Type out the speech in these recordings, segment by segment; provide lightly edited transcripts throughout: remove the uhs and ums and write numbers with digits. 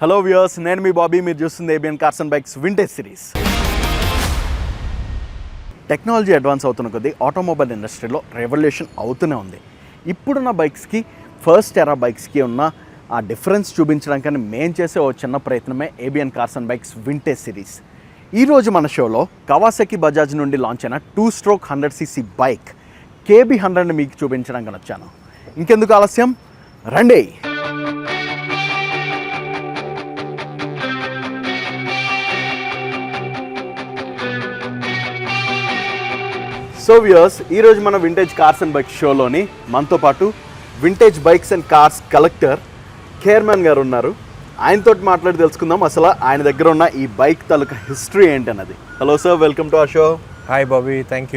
Hello viewers, నేను మీ బాబీ. మీరు చూస్తుంది ABN cars and bikes vintage series. Technology advance అవుతున్న కొద్దీ ఆటోమొబైల్ ఇండస్ట్రీలో రెవల్యూషన్ అవుతూనే ఉంది. ఇప్పుడున్న బైక్స్కి ఫస్ట్ ఎరా బైక్స్కి ఉన్న ఆ డిఫరెన్స్ చూపించడానికని మేము చేసే ఓ చిన్న ప్రయత్నమే ABN cars and bikes vintage series. ఈరోజు మన షోలో కవాసకి బజాజ్ నుండి లాంచ్ అయిన 2-stroke 100cc బైక్ KB100ని మీకు చూపించడానికి వచ్చాను. ఇంకెందుకు ఆలస్యం, రండి. సో వ్యూయర్స్, ఈరోజు మన వింటేజ్ కార్స్ అండ్ బైక్స్ షోలోని మనతో పాటు vintage bikes and cars collector కేర్మన్ గారు ఉన్నారు. ఆయనతో మాట్లాడి తెలుసుకుందాం అసలు ఆయన దగ్గర ఉన్న ఈ బైక్ తాలూకా హిస్టరీ ఏంటన్నది. Hello sir, welcome to our show. Hi Bobby, thank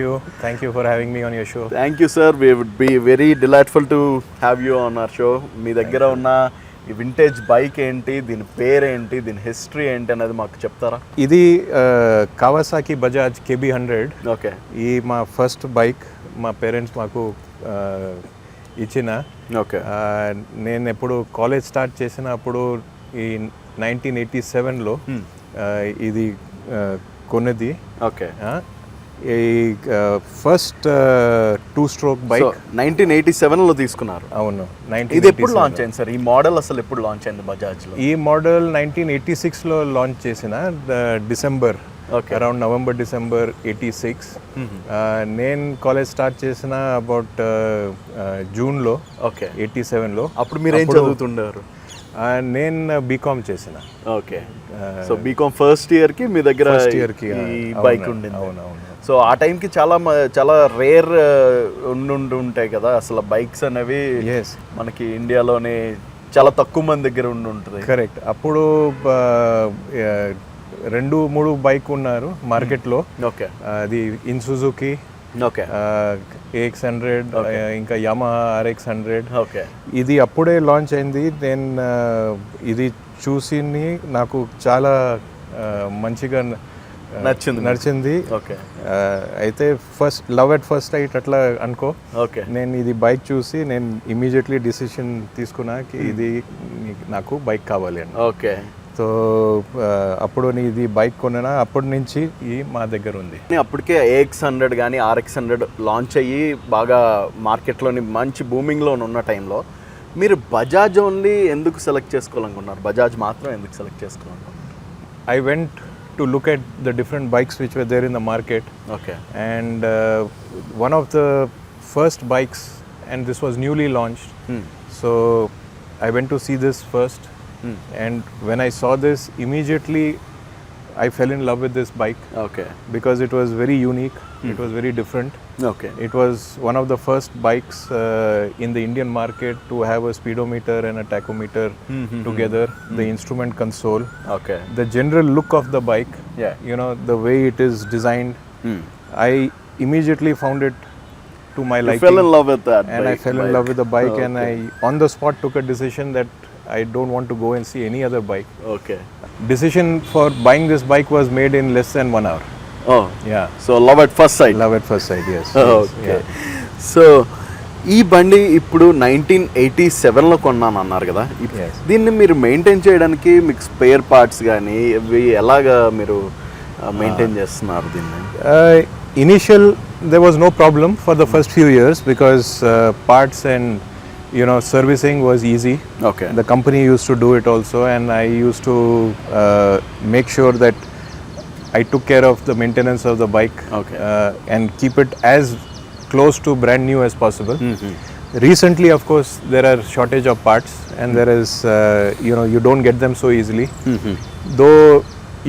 you for having me on your show. Thank you sir, we would be very delightful to have you on our show. మీ దగ్గర ఉన్న ఈ vintage bike ఏంటి, దీని పేరేంటి, దీని history ఏంటి అనేది మాకు చెప్తారా? ఇది Kawasaki Bajaj KB100. ఓకే. ఈ మా ఫస్ట్ బైక్ మా పేరెంట్స్ మాకు ఇచ్చిన. ఓకే. నేను ఎప్పుడు కాలేజ్ స్టార్ట్ చేసినప్పుడు ఈ 1987లో ఇది కొన్నది. ఓకే. ఈ ఫస్ట్ 2-stroke బైక్ 1987లో తీసుకున్నారు. అవును. ఇది ఎప్పుడు లాంచ్ అయింది సార్? ఈ మోడల్ అసలు ఎప్పుడు లాంచ్ అయింది బజాజ్లో? ఈ మోడల్ 1986లో లాంచ్ చేసిన డిసెంబర్, అరౌండ్ November-December 86. నేను కాలేజ్ స్టార్ట్ చేసిన అబౌట్ జూన్లో. ఓకే. 87లో. అప్పుడు మీరు ఏం చదువుతుండారు? నేను బీకామ్ చేసిన. ఓకే. సో బీకామ్ ఫస్ట్ ఇయర్కి మీ దగ్గర ఈ బైక్ ఉండింది. అవునవును. సో ఆ టైంకి చాలా రేర్ ఉంటాయి కదా అసలు బైక్స్ అనేవి. మనకి ఇండియాలోనే చాలా తక్కువ మంది దగ్గర ఉంటుంది. కరెక్ట్. అప్పుడు 2-3 బైక్ ఉన్నారు మార్కెట్లో. ఓకే. అది ఇన్ సుజుకి, ఓకే, AX100, ఇంకా Yamaha RX100. ఓకే. ఇది అప్పుడే లాంచ్ అయింది. నేను ఇది చూసి నాకు చాలా మంచిగా నచ్చింది. ఓకే. అయితే లవ్ ఎట్ ఫస్ట్ సైట్ అట్లా అనుకో. ఓకే. నేను ఇది బైక్ చూసి నేను ఇమీడియట్లీ డిసిషన్ తీసుకున్నా ఇది నాకు బైక్ కావాలి అని. ఓకే. సో అప్పుడు ఇది బైక్ కొన్నా. అప్పటి నుంచి మా దగ్గర ఉంది. అప్పటికే AX100 కానీ RX100 లాంచ్ అయ్యి బాగా మార్కెట్లోని మంచి బూమింగ్లో ఉన్న టైంలో మీరు బజాజ్ ఓన్లీ ఎందుకు సెలెక్ట్ చేసుకోవాలనుకున్నారు? బజాజ్ మాత్రం ఎందుకు select చేసుకోవాలనుకున్నారు? I went to look at the different bikes which were there in the market. Okay. And one of the first bikes, and this was newly launched. So I went to see this first. And when I saw this, immediately I fell in love with this bike. Okay. Because it was very unique. It was very different. Okay. It was one of the first bikes in the Indian market to have a speedometer and a tachometer together. The instrument console. Okay. The general look of the bike. Yeah. You know, the way it is designed. I immediately found it to my liking. You fell in love with that and bike. I fell in love with the bike. Okay. And I on the spot took a decision that I don't want to go and see any other bike. Okay. Decision for buying this bike was made in less than 1 hour. Oh. Yeah. So love at first sight. Love at first sight, yes. Okay. So ఈ బండి ఇప్పుడు 1987లో కొన్నాను అన్నారు కదా, దీన్ని మీరు maintain చేయడానికి మీకు స్పేర్ పార్ట్స్ కానీ ఇవి ఎలాగా మీరు మెయింటైన్ చేస్తున్నారు దీన్ని? Initial there was no problem for the first few years because parts and servicing was easy. Okay. The company used to do it also, and I used to make sure that I took care of the maintenance of the bike. Okay. And keep it as close to brand new as possible. Recently, of course, there are shortage of parts, and there is you don't get them so easily. Though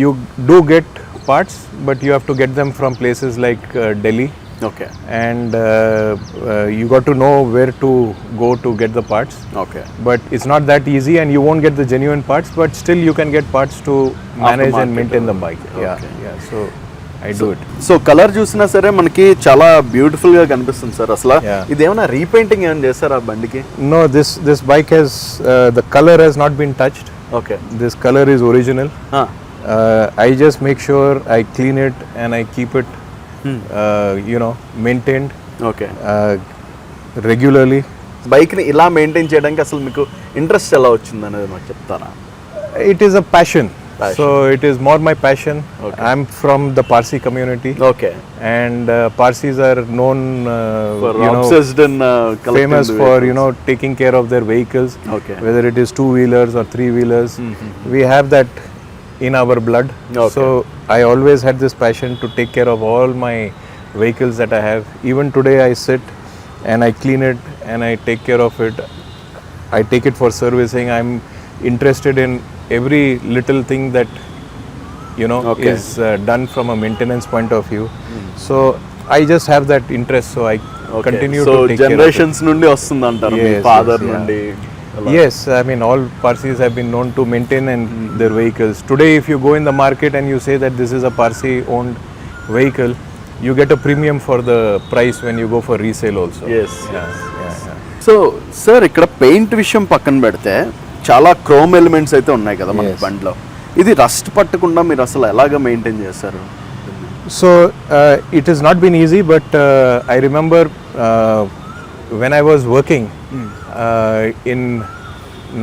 you do get parts, but you have to get them from places like Delhi. Okay. And you got to know where to go to get the parts. Okay. But it's not that easy, and you won't get the genuine parts, but still you can get parts to manage and maintain the bike. Okay. Yeah. So I do it. So colour చూసినా సరే మనకి చాలా beautiful గా కనిపిస్తుంది sir. అసలు ఇదేమైనా repainting ఏమైనా చేస్తారా ఆ బండికి? No, this bike has the color has not been touched. Okay. This color is original. I just make sure I clean it and I keep it maintained. Okay. Regularly. బైక్ని ఇలా maintain చేయడానికి అసలు మీకు interest ఎలా వచ్చింది అనేది మాకు చెప్తారా? It is a passion. So it is more my passion. Okay. I'm from the Parsi community. Okay. And Parsis are known For you know, obsessed in collecting famous the for vehicles. taking care of their vehicles. Okay. Whether it is 2-wheelers or 3-wheelers, we have that in our blood. Okay. So I always had this passion to take care of all my vehicles that I have. Even today I sit and I clean it and I take care of it. I take it for servicing. I'm interested in every little thing that Okay. is done from a maintenance point of view. So I just have that interest, so I continue so to take care of it. Generations నుండి వస్తుంది అంటారు మీ Yes, father yes, yeah. నుండి అలా. Yes, I mean all Parsis have been known to maintain and their vehicles. Today if you go in the market and you say that this is a Parsi owned vehicle, you get a premium for the price when you go for resale also. Yes, Yeah, yeah, yeah. So sir ఇక్కడ paint విషయం పక్కన పెడితే చాలా chrome elements అయితే ఉన్నాయి కదా మన Yes. బండిలో. ఇది రస్ట్ పట్టకుండా మీరు అసలు ఎలాగ మెయింటైన్ చేస్తారు? So it has not been easy, but I remember when I was working in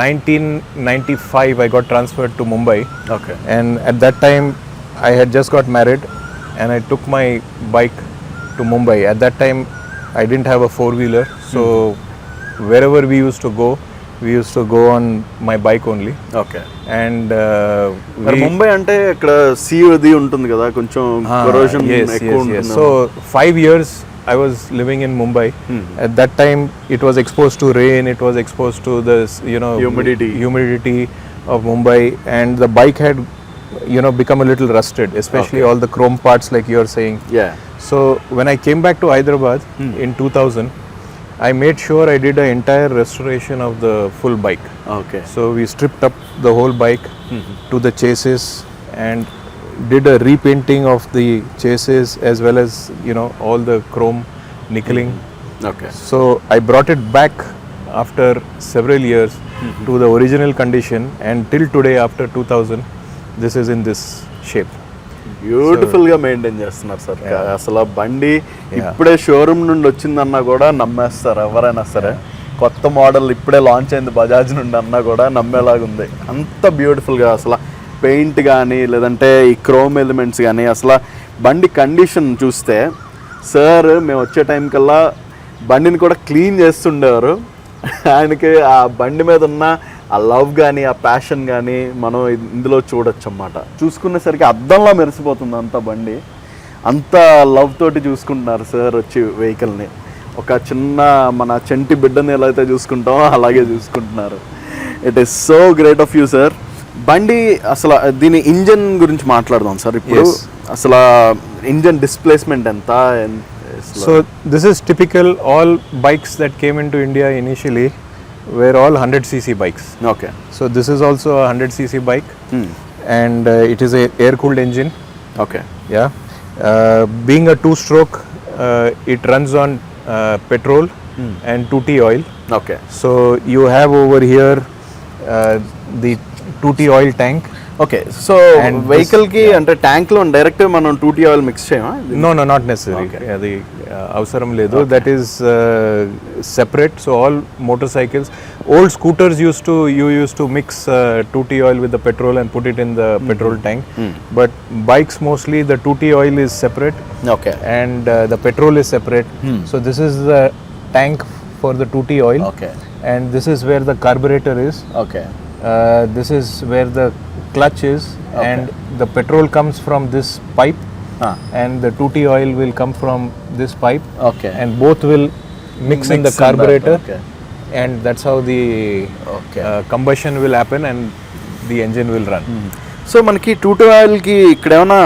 1995, I got transferred to Mumbai, okay. and at that time I had just got married, and I took my bike to Mumbai. At that time, I didn't have a 4-wheeler, so wherever we used to go on my bike only. Okay. And మరి ముంబై అంటే ఇక్కడ see అది ఉంటుంది కదా, కొంచెం కొరోజన్ ఎక్కువ ఉంటుంది. So 5 years I was living in Mumbai. At that time it was exposed to rain, it was exposed to this humidity of Mumbai, and the bike had become a little rusted, especially all the chrome parts like you are saying. Yeah. So when I came back to Hyderabad in 2000, I made sure I did an entire restoration of the full bike. Okay. So we stripped up the whole bike to the chassis and did a repainting of the chassis as well as all the chrome nickeling. Okay. So I brought it back after several years to the original condition, and till today after 2000 this is in this shape. Beautiful గా maintain చేస్తున్నారు sir. అసలు ఆ బండి ఇప్పుడే showroom నుండి వచ్చిందన్నా కూడా నమ్మేస్తారు ఎవరైనా సరే. కొత్త మోడల్ ఇప్పుడే లాంచ్ అయింది బజాజ్ నుండి అన్నా కూడా నమ్మేలాగా ఉంది. అంత బ్యూటిఫుల్గా అసలు పెయింట్ కానీ లేదంటే ఈ క్రోమ్ ఎలిమెంట్స్ కానీ అసలు బండి కండిషన్ చూస్తే సార్ మేము వచ్చే టైం కల్లా బండిని కూడా క్లీన్ చేస్తుండేవారు. ఆయనకి ఆ బండి మీద ఉన్న ఆ లవ్ కానీ ఆ ప్యాషన్ కానీ మనం ఇందులో చూడొచ్చు అన్నమాట. చూసుకునేసరికి అద్దంలా మెరిసిపోతుంది అంత బండి. అంత లవ్ తోటి చూసుకుంటున్నారు సార్ వచ్చి వెహికల్ని. ఒక చిన్న మన చంటి బిడ్డని ఎలా అయితే చూసుకుంటామో అలాగే చూసుకుంటున్నారు. It is so great of you sir. బండి అసలు దీని ఇంజన్ గురించి మాట్లాడదాం సార్ ఇప్పుడు. అసలు ఇంజన్ డిస్ప్లేస్మెంట్ ఎంత? So this is typical. All bikes that came into India initially were all 100cc bikes. Okay. So this is also a 100cc bike, and it is a air-cooled engine. Okay. Yeah. Being a 2-stroke, it runs on petrol and 2T oil. Okay. So you have over here the 2T oil tank. Okay. So వెహికల్కి అంటే ట్యాంక్లో direct మనం 2T oil mix చేయమా? No, not necessary. అది అవసరం లేదు. That is separate. So all motorcycles, old scooters used to mix 2T oil with the petrol and put it in the petrol tank. But bikes mostly the 2T oil is separate. Okay. And the petrol is separate. So this is the tank for the 2T oil. Okay. And this is where the carburetor is. Okay. This is where the clutch is, and the petrol comes from this pipe, and the 2T oil will come from this pipe. Okay. And both will mix in the carburetor. Okay. And that's how the combustion will happen and the engine will run. So మనకి 2T ఆయిల్కి ఇక్కడ ఏమైనా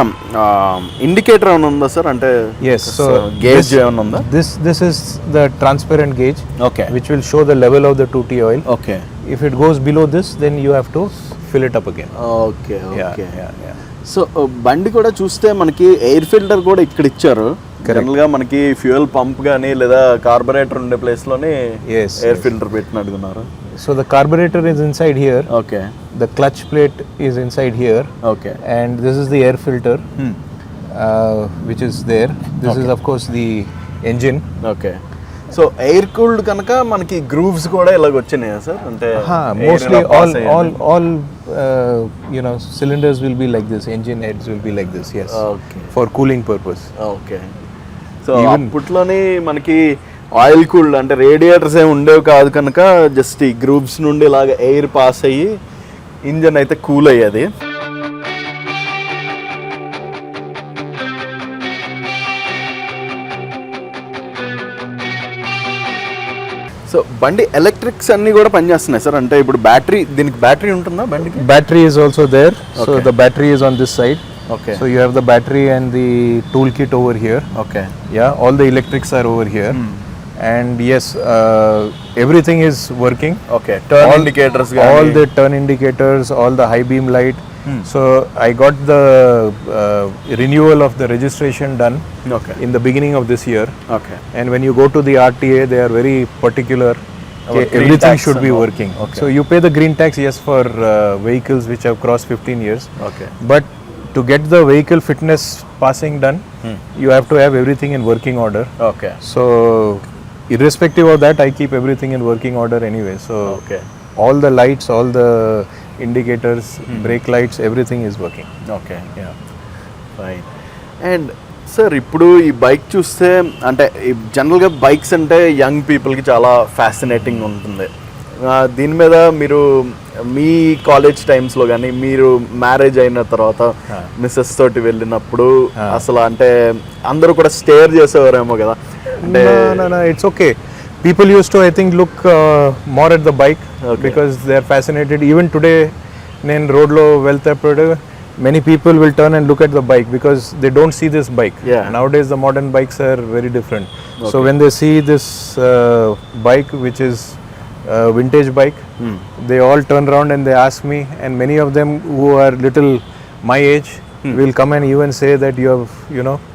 indicator ఏమైనా ఉందా sir? అంటే Yes. So gauge ఏమైనా ఉందా? This is the transparent gauge, Okay. which will show the level of the 2T oil. Okay. If it goes below this, then you have to fill it up again. Okay. Okay. Yeah. So బండి కూడా చూస్తే మనకి air filter కూడా ఇక్కడ ఇచ్చారు. జనరల్గా మనకి fuel pump కానీ లేదా కార్బొరేటర్ ఉండే ప్లేస్లోనే ఎయిర్ ఫిల్టర్ పెట్టినట్టున్నారు. So the carburetor is inside here. Okay. The clutch plate is inside here. Okay. And this is the air filter, which is there. This is of course the engine. Okay. So air cooled కనుక మనకి grooves కూడా ఇలాగ వచ్చినాయా sir? అంటే mostly all cylinders will be like this, engine heads will be like this, yes. Okay. For cooling purpose. Okay. So అప్పట్లోనే మనకి oil cooled అంటే radiators ఏమి ఉండేవి కాదు కనుక జస్ట్ ఈ గ్రూవ్స్ నుండి ఇలాగ ఎయిర్ పాస్ అయ్యి ఇంజన్ అయితే కూల్ అయ్యేది. సో బండి ఎలక్ట్రిక్స్ అన్ని కూడా పనిచేస్తున్నాయి సార్? అంటే ఇప్పుడు దీనికి బ్యాటరీ ఉంటుందా బండికి? Battery is also there. So the battery is on this side. Okay. So you have the battery and the toolkit over here. Okay. Yeah, all the electrics are over here. And yes, everything is working. Okay. Turn indicators. All the turn indicators, all the high beam light. So I got the renewal of the registration done Okay. in the beginning of this year. Okay. And when you go to the RTA, they are very particular. Green Everything tax should be and all. working. Okay. So you pay the green tax, yes, for vehicles which have crossed 15 years. Okay. But to get the vehicle fitness passing done, you have to have everything in working order. Okay. So irrespective of that, I keep everything in working order anyway. So Okay. all the lights, all the indicators, brake lights, everything is working. Okay. Fine. And sir ఇప్పుడు ఈ bike చూస్తే అంటే జనరల్గా bikes అంటే young పీపుల్కి చాలా fascinating ఉంటుంది. దీని మీద మీరు మీ కాలేజ్ టైమ్స్లో కానీ మీరు మ్యారేజ్ అయిన తర్వాత మిస్సెస్ తోటి వెళ్ళినప్పుడు అసలు అంటే అందరూ కూడా స్టేర్ చేసేవారేమో కదా? అంటే No, it's okay. People used to, I think, look more at the bike because they are fascinated. Even today, in road lo veltappudu, many people will turn and look at the bike because they don't see this bike. Yeah. Nowadays, the modern bikes are very different. So when they see this bike, which is vintage bike, they all turn around and they ask me, and many of them who are little my age will come and even say that you have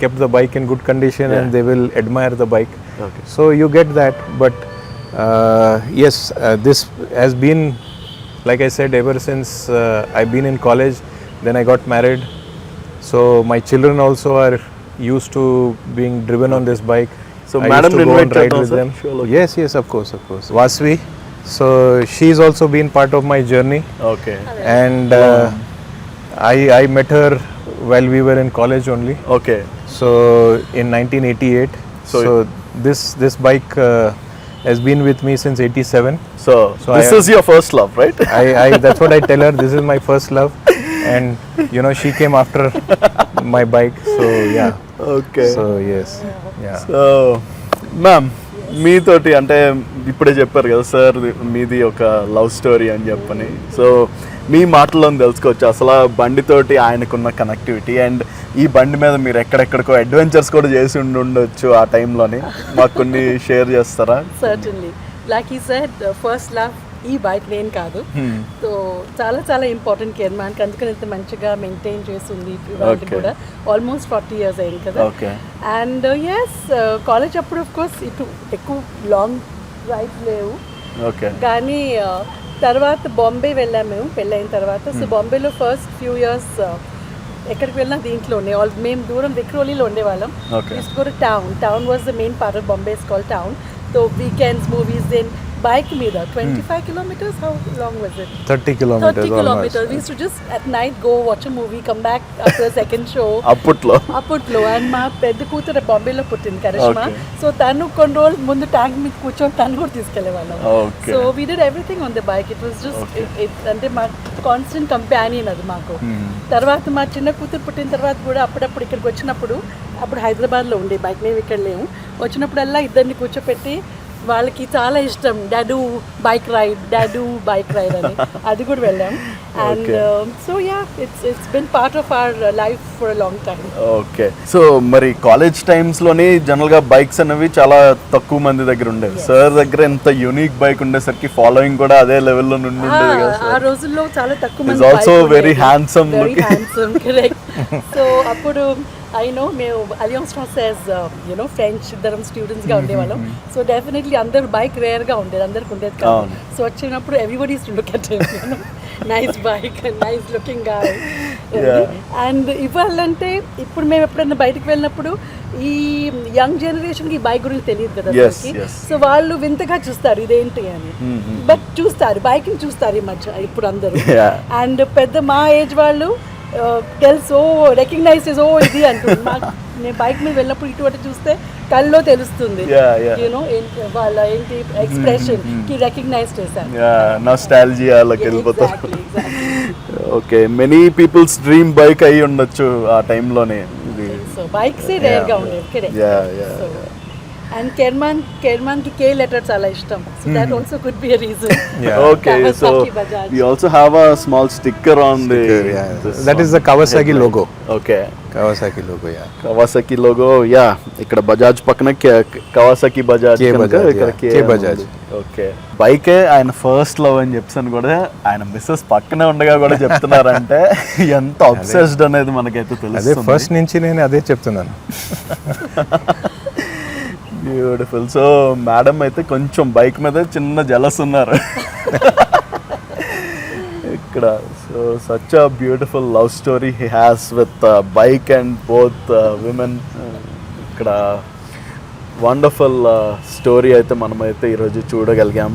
kept the bike in good condition, and they will admire the bike. Okay. So you get that, but yes, this has been, like I said, ever since I've been in college. Then I got married, so my children also are used to being driven on this bike. So I madam used to go and ride invited with sir? them. Sure. Yes, of course. Vasvi, so she's also been part of my journey, okay. and I met her while we were in college only. Okay. So in 1988. So this bike has been with me since 87. So this is your first love, right? I that's what I tell her. This is my first love, and she came after my bike. So yeah. Okay. So yes. Yeah. So ma'am మీతోటి అంటే ఇప్పుడే చెప్పారు కదా sir మీది ఒక love story అని చెప్పని. So మీ మాటల్లో తెలుసుకోవచ్చు అసలు బండితోటి ఆయనకున్న కనెక్టివిటీ, అండ్ ఈ బండి మీద మీరు ఎక్కడెక్కడికో అడ్వెంచర్స్ కూడా చేసి ఉండొచ్చు ఆ టైంలోని. మాకు కొన్ని షేర్ చేస్తారా? Certainly. Like he said, first love ఈ బైక్ నేను కాదు. సో చాలా చాలా ఇంపార్టెంట్ కేర్ మనకి, అందుకని ఇంత మంచిగా మెయింటైన్ చేస్తుంది ఇవాళ కూడా. ఆల్మోస్ట్ 40 years అయింది కదా. అండ్ ఎస్, కాలేజ్ అప్పుడు ఆఫ్ కోర్స్ ఇటు ఎక్కువ లాంగ్ డ్రైవ్ లేవు, కానీ తర్వాత బాంబే వెళ్ళాము మేము పెళ్ళైన తర్వాత. సో బాంబేలో ఫస్ట్ ఫ్యూ ఇయర్స్ ఎక్కడికి వెళ్ళినా దీంట్లోనే మేము దూరం విక్రోలీలో ఉండేవాళ్ళం. Town was the main part of Bombay, is called town. So weekends movies then bike meeda 25 kilometers. How long was it? 30 kilometers. 30 kilometers. We used to just at night go watch a movie, come back after a second show. Apputlo. And ma pedda koothara Bombay lo puttindi Karishma. So tanu కొన్ని రోజులు ముందు tank మీద కూర్చొని తను కూడా తీసుకెళ్ళేవాళ్ళం. So we did everything on the bike. It was just అంటే మా constant companion అది మాకు. తర్వాత మా చిన్న కూతురు పుట్టిన తర్వాత కూడా అప్పుడప్పుడు ఇక్కడికి వచ్చినప్పుడు, అప్పుడు హైదరాబాద్లో ఉండే బైక్, మేము ఇక్కడ లేము, వచ్చినప్పుడల్లా ఇద్దరిని కూర్చోపెట్టి వాళ్ళకి చాలా ఇష్టం డాడూ బైక్ రైడ్ అని, అది కూడా వెళ్ళాం. And so yeah, it's been part of our life for a long time. Okay. So మరి కాలేజ్ టైమ్స్లోని జనరల్గా బైక్స్ అనేవి చాలా తక్కువ మంది దగ్గర ఉండేవి. సార్ దగ్గర ఎంత యూనిక్ బైక్ ఉండేసరికి ఫాలోయింగ్ కూడా అదే లెవెల్లో నుండి ఉండేది కదా. ఆ రోజుల్లో చాలా తక్కువ మంది. Also very handsome. Correct. So అప్పుడు I know మేము అలియాన్స్ ఫ్రాన్సైజ్ ఫ్రెంచ్ ఇద్దరం స్టూడెంట్స్గా ఉండేవాళ్ళం. సో డెఫినెట్లీ అందరు బైక్ రేర్గా ఉండేది, అందరికి ఉండేది కాదు. సో వచ్చినప్పుడు everybody look at nice bike, nice looking guy. And ఇవ్వాలంటే ఇప్పుడు మేము ఎప్పుడైనా బయటకు వెళ్ళినప్పుడు ఈ యంగ్ జనరేషన్కి ఈ బైక్ గురించి తెలియదు కదా సో వాళ్ళు వింతగా చూస్తారు ఇదేంటి అని బట్ చూస్తారు బైక్ని చూస్తారు ఈ మధ్య ఇప్పుడు అందరూ అండ్ పెద్ద మా ఏజ్ వాళ్ళు తెలుసు రికగ్నైజ్ ఓ ఇది అంటుంది నేను బైక్ మీద వెళ్ళినప్పుడు ఇటువంటి చూస్తే కల్లో తెలుస్తుంది యూనో వాళ్ళ ఏంటి ఎక్స్ప్రెషన్ కి రికగ్నైజ్ చేశారు నాస్టాల్జియాలోకి వెళ్ళిపోతారు okay many peoples dream bike అయి ఉండొచ్చు ఆ టైంలోనే సో బైక్స్ రేర్ గా ఉండేవి అండ్ కెర్మాన్ కి కే లెటర్ చాలా ఇష్టం so that also could be a reason okay so we also have a small sticker on the that is the Kawasaki logo okay Kawasaki logo Kawasaki logo ఇక్కడ బజాజ్ పక్కన Kawasaki Bajaj ఇక్కడ K Bajaj okay bike ఆయన first love అని చెప్పాను కూడా ఆయన missus పక్కనే ఉండగా కూడా చెప్తున్నారంటే ఎంత అబ్సెస్డ్ అనేది మనకైతే తెలుస్తుంది అదే ఫస్ట్ నుంచి నేను అదే చెప్తున్నాను బ్యూటిఫుల్ సో మేడం అయితే కొంచెం బైక్ మీద చిన్న జలస్ ఉన్నారు ఇక్కడ so such a beautiful love story he has with bike and both women ఇక్కడ వండర్ఫుల్ స్టోరీ అయితే మనమైతే ఈరోజు చూడగలిగాం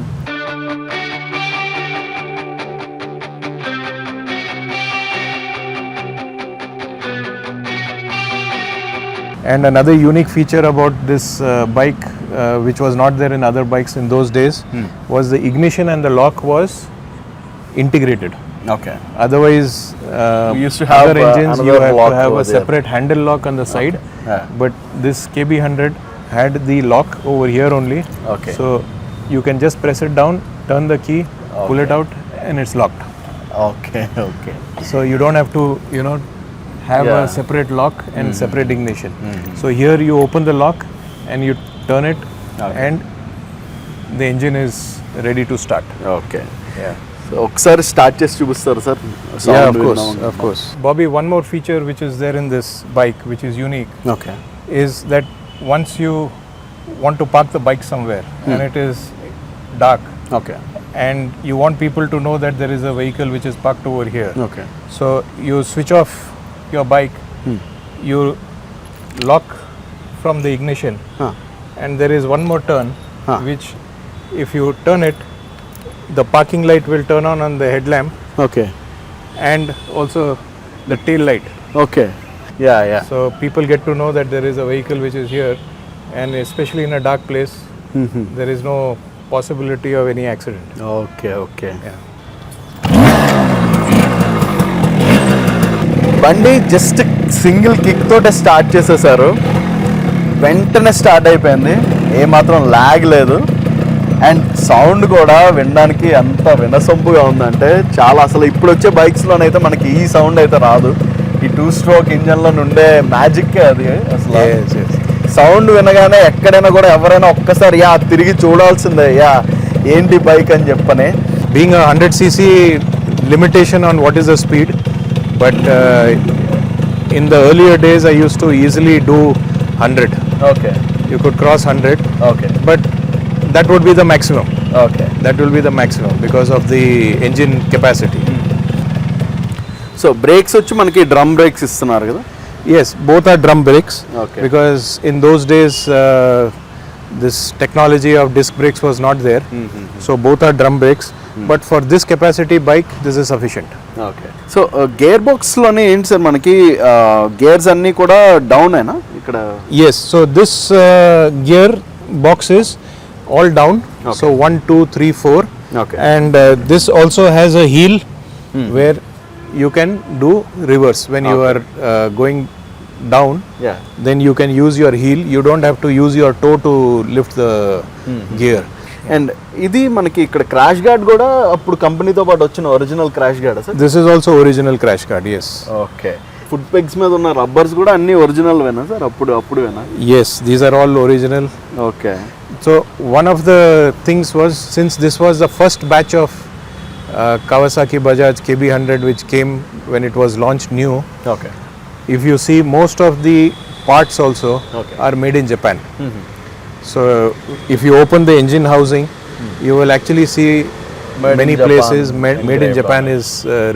And another unique feature about this bike, which was not there in other bikes in those days, was the ignition and the lock was integrated. Okay. Otherwise, we used to have other engines you have to have a there. separate handle lock on the side, but this KB100 had the lock over here only. Okay. So you can just press it down, turn the key, pull it out, and it's locked. Okay. Okay. So you don't have to, have a separate lock and separate ignition. So here you open the lock and you turn it and the engine is ready to start. Okay. Yeah. So ఒకసారి start చేసి చూపిస్తారు sir of course Bobby, one more feature which is there in this bike which is unique is that once you want to park the bike somewhere and it is dark and you want people to know that there is a vehicle which is parked over here, so you switch off your bike, you lock from the ignition and there is one more turn which if you turn it, the parking light will turn on the headlamp and also the tail light. So people get to know that there is a vehicle which is here, and especially in a dark place there is no possibility of any accident. బండి just single kick తోటే start చేసేసారు వెంటనే start అయిపోయింది ఏమాత్రం log లేదు and sound కూడా వినడానికి ఎంత వినసొంపుగా ఉందంటే చాలా అసలు ఇప్పుడు వచ్చే బైక్స్లోనైతే మనకి ఈ సౌండ్ అయితే రాదు ఈ 2 స్ట్రోక్ ఇంజన్లో నుండే మ్యాజిక్కే అది అసలు సౌండ్ వినగానే ఎక్కడైనా కూడా ఎవరైనా ఒక్కసారి తిరిగి చూడాల్సిందే ఏంటి బైక్ అని చెప్పని being 100cc limitation on what is the speed, but in the earlier days I used to easily do 100. You could cross 100. But that would be the maximum. That will be the maximum because of the engine capacity. So brakes వచ్చి మనకి drum brakes ఇస్తున్నారు కదా? Yes, both are drum brakes because in those days this technology of disc brakes was not there. So both are drum brakes. But for this capacity bike, this is sufficient. So gear box లోనే ఏంటి sir మనకి gears అన్ని కూడా down అయినా ఇక్కడ yes so this gear box is all down. So 1 2 3 4 and this also has a heel where you can do reverse when you are going down. Then you can use your heel, you don't have to use your toe to lift the gear. And ఇది మనకి ఇక్కడ crash gourd కూడా అప్పుడు కంపెనీతో పాటు వచ్చిన original crash gourd sir this is also original crash gourd yes foot pegs మీద ఉన్న రబ్బర్స్ కూడా అన్ని ఒరిజినల్ వేనా సార్ అప్పుడు వేనా yes these are all original. So one of the things was, since this was the first batch of Kawasaki Bajaj KB100 which came when it was launched new, if you see most of the parts also are made in Japan. So if you open the engine housing, you will actually see many places made in Japan is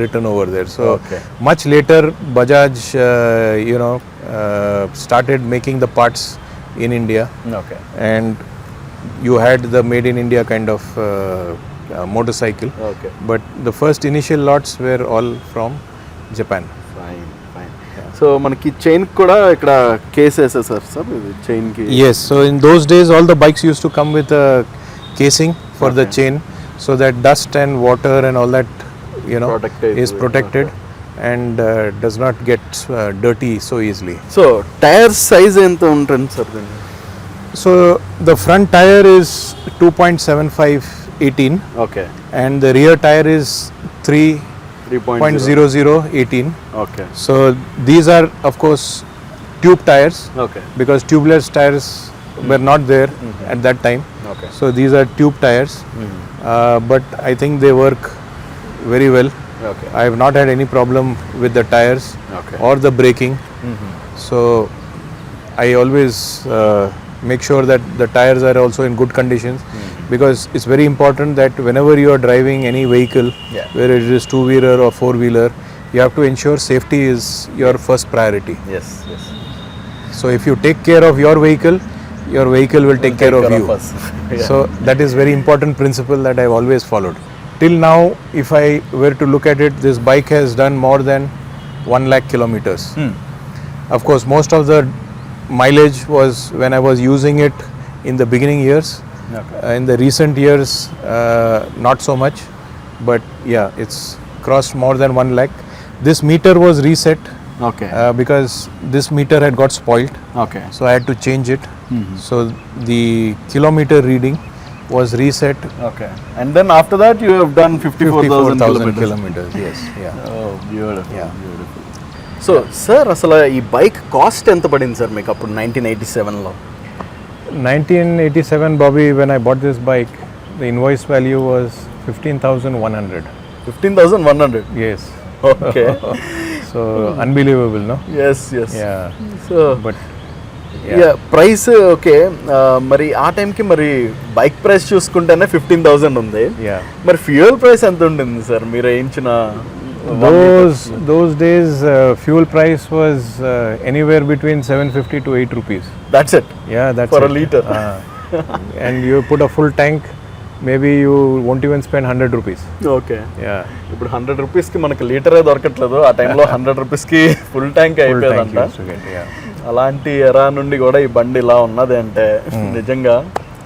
written over there. So much later Bajaj started making the parts in India. And you had the made in India kind of motorcycle. But the first initial lots were all from Japan. Fine. So మనకి chain కూడా ఇక్కడ case వేసేసారు sir chain కి. Yes, so in those days all the bikes used to come with a casing for the chain, so that dust and water and all that is protected and does not get dirty so easily. So tire size ఎంత ఉంటుంది sir దీనికి? So the front tire is 2.75 18, and the rear tire is 3.00 18. So these are of course tube tires, because tubeless tires were not there at that time. So these are tube tires, but I think they work very well. I have not had any problem with the tires or the braking. So I always make sure that the tires are also in good conditions, because it's very important that whenever you are driving any vehicle, whether it is two-wheeler or four-wheeler, you have to ensure safety is your first priority. Yes. So if you take care of your vehicle will take care of you. So that is very important principle that I've always followed. Till now, if I were to look at it, this bike has done more than 1 lakh kilometers. Of course, most of the mileage was when I was using it in the beginning years. In the recent years, not so much, but it's crossed more than 1 lakh. This meter was reset because this meter had got spoiled, so I had to change it. So the kilometer reading was reset. And then after that you have done 54,000 kilometers. Yes. Oh, beautiful. So sir అసలు ఈ bike cost ఎంత పడింది sir మీకు అప్పుడు 1987లో? 1987, Bobby, when I bought this bike, the invoice value was 15,100. 15,100? Yes. Okay. So unbelievable, no? Yes. Yeah. So but price మరి ఆ టైంకి మరి బైక్ ప్రైస్ చూసుకుంటేనే 15,000 ఉంది. మరి ఫ్యూయల్ ప్రైస్ ఎంత ఉంటుంది సార్ మీరు వేయించిన? Those days fuel price was anywhere between 750 to 8 rupees. That's it? Yeah, that's for it. a liter. And you put a full tank, maybe you won't even spend 100 rupees. ఇప్పుడు 100 రూపీస్కి మనకి లీటరే దొరకట్లేదు. ఆ టైంలో 100 రూపీస్కి ఫుల్ ట్యాంక్ అయిపోయేదంట. అలాంటి ఎరా నుండి కూడా ఈ బండి ఇలా ఉన్నది అంటే నిజంగా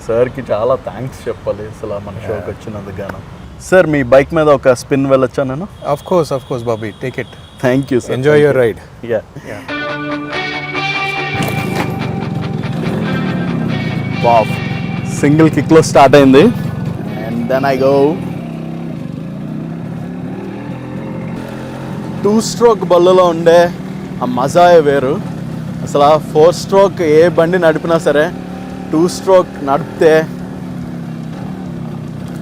సార్కి చాలా థ్యాంక్స్ చెప్పాలి అసలు మన షోకి వచ్చినందుకు గాను. సార్ మీ బైక్ మీద ఒక స్పిన్ వెళ్ళొచ్చా నేను? Of course, Bobby, take it. Thank you, sir. Enjoy your ride. Wow, single కిక్లో స్టార్ట్ అయింది. And then I go 2-stroke బల్లలో ఉండే ఆ మజాయే వేరు. అసలు 4-stroke ఏ బండి నడిపినా సరే 2-stroke నడిపితే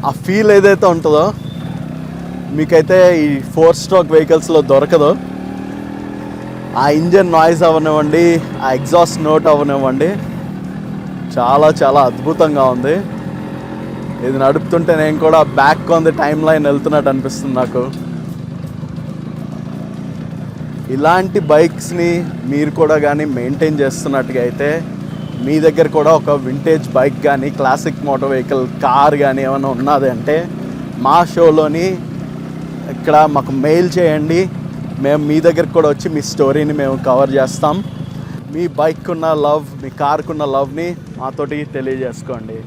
ఆ ఫీల్ ఏదైతే ఉంటుందో మీకైతే ఈ 4-stroke వెహికల్స్లో దొరకదు. ఆ ఇంజన్ నాయిస్ అవనివ్వండి, ఆ ఎగ్జాస్ట్ నోట్ అవనివ్వండి, చాలా చాలా అద్భుతంగా ఉంది. ఇది నడుపుతుంటే నేను కూడా back on the time line వెళ్తున్నట్టు అనిపిస్తుంది నాకు. ఇలాంటి బైక్స్ని మీరు కూడా కానీ మెయింటైన్ చేస్తున్నట్టుగా అయితే మీ దగ్గర కూడా ఒక వింటేజ్ బైక్ కానీ క్లాసిక్ మోటార్ వెహికల్ కార్ కానీ ఏమైనా ఉన్నది అంటే మా షోలోని ఇక్కడ మాకు మెయిల్ చేయండి. మేము మీ దగ్గరకు కూడా వచ్చి మీ స్టోరీని మేము కవర్ చేస్తాం. మీ బైక్ ఉన్న లవ్, మీ కార్కున్న లవ్ని మాతోటి తెలియజేసుకోండి.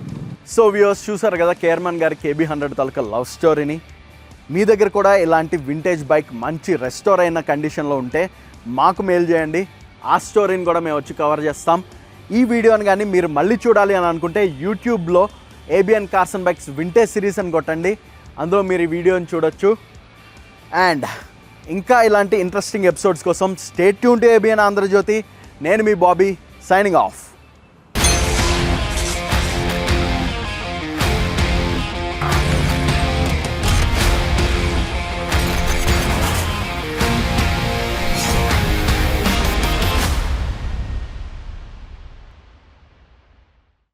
సో వ్యూవర్స్ చూసారు కదా కేర్మన్ గారి KB100 తాలూకా లవ్ స్టోరీని. మీ దగ్గర కూడా ఇలాంటి వింటేజ్ బైక్ మంచి రెస్టోర్ అయిన కండిషన్లో ఉంటే మాకు మెయిల్ చేయండి. ఆ స్టోరీని కూడా మేము వచ్చి కవర్ చేస్తాం. ఈ వీడియోని కానీ మీరు మళ్ళీ చూడాలి అని అనుకుంటే యూట్యూబ్లో ABN cars and bikes vintage series అని కొట్టండి. అందులో మీరు ఈ వీడియోని చూడొచ్చు. అండ్ ఇంకా ఇలాంటి ఇంట్రెస్టింగ్ ఎపిసోడ్స్ కోసం stay tune to ABN Andhra Jyothi. నేను మీ బాబీ, సైనింగ్ ఆఫ్.